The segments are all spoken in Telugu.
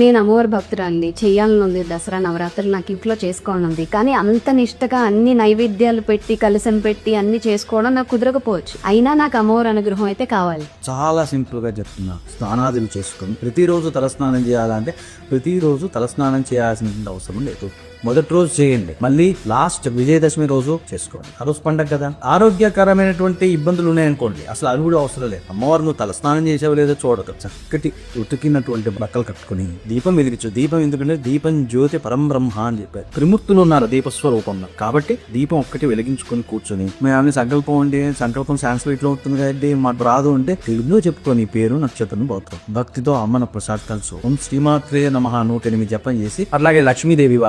నేను అమ్మవారి భక్తురాండి. చెయ్యాలనుంది దసరా నవరాత్రులు నాకు ఇంట్లో చేసుకోవాలనుంది. కానీ అంత నిష్టగా అన్ని నైవేద్యాలు పెట్టి కలశం పెట్టి అన్ని చేసుకోవడం నాకు కుదరకపోవచ్చు. అయినా నాకు అమ్మవారి అనుగ్రహం అయితే కావాలి. చాలా సింపుల్ గా చెప్తున్నా. స్నానాదులు చేసుకుని ప్రతిరోజు తలస్నానం చేయాలంటే ప్రతిరోజు తలస్నానం చేయాల్సిన అవసరం లేదు. మొదటి రోజు చేయండి, మళ్ళీ లాస్ట్ విజయదశమి రోజు చేసుకోండి. ఆ రోజు పండగ కదా. ఆరోగ్యకరమైనటువంటి ఇబ్బందులు ఉన్నాయనుకోండి, అసలు అది కూడా అవసరం లేదు. అమ్మవారు నువ్వు తలస్నానం చేసావు లేదో చూడదు. చక్కటి ఉతికినటువంటి బట్టలు కట్టుకుని దీపం వెలిగించు. దీపం ఎందుకంటే దీపం జ్యోతి పరం బ్రహ్మ అని చెప్పారు. త్రిమూర్తులు ఉన్నారు దీపస్వరూపంలో. కాబట్టి దీపం ఒక్కటి వెలిగించుకొని కూర్చొని మేము సంకల్పం ఉండి, సంకల్పం సాంస్క్రిట్ లో ఉంటుంది కదండి, మాకు రాదు అంటే తెలుగులో చెప్పుకొని పేరు నక్షత్రం పోతాం. భక్తితో అమ్మన ప్రసాద్ కలుసు. ఓం శ్రీమాత్రే నమః 108 జపం చేసి, అలాగే లక్ష్మీదేవి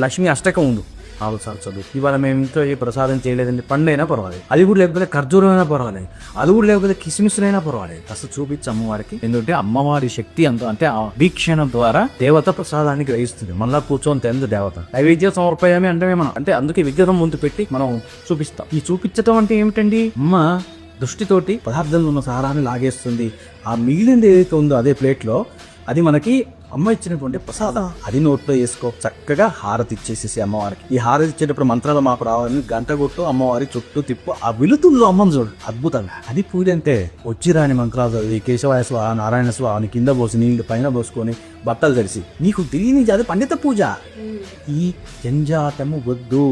లక్ష్మీ అష్టకం ఉంది 4 సార్లు చదువు. ఇవాళ మేము ఇంట్లో ఏ ప్రసాదం చేయలేదండి, పండైనా పర్వాలేదు, అది కూడా లేకపోతే ఖర్జూరం అయినా పర్వాలేదు, అది కూడా లేకపోతే కిస్మిస్లైనా పర్వాలేదు, అసలు చూపించి అమ్మవారికి. ఎందుకంటే అమ్మవారి శక్తి అంత, అంటే ఆ వీక్షణ ద్వారా దేవత ప్రసాదాన్ని గ్రహిస్తుంది. మళ్ళా కూర్చొని తెందు దేవత నైవేద్యం సమర్పయామి అంటే మనం, అంటే అందుకే విగ్రహం ముందు పెట్టి మనం చూపిస్తాం. ఈ చూపించటం అంటే ఏమిటండి, అమ్మ దృష్టితోటి పదార్థంలో ఉన్న సారాన్ని లాగేస్తుంది. ఆ మిగిలింది ఏదైతే ఉందో అదే ప్లేట్లో, అది మనకి అమ్మ ఇచ్చినటువంటి ప్రసాదం. అది నోట్లో వేసుకో, చక్కగా హారతి ఇచ్చేసేసి అమ్మవారికి. ఈ హారతి ఇచ్చేటప్పుడు మంత్రాలు మాకు రావాలని గంట కొట్టు, అమ్మవారి చుట్టూ తిప్పు. ఆ వెలుతుల్లో అమ్మని చూడు, అద్భుతంగా. అది పూజ అంటే వచ్చిరాని మంత్రాలు చదివి కేశవాయ స్వాహ నారాయణ స్వాహని కింద పోసి నీళ్ళు పైన పోసుకొని బట్టలు తెరిచి నీకు తెలియని అది పండిత పూజ. ఈ జంజాటము వద్దు.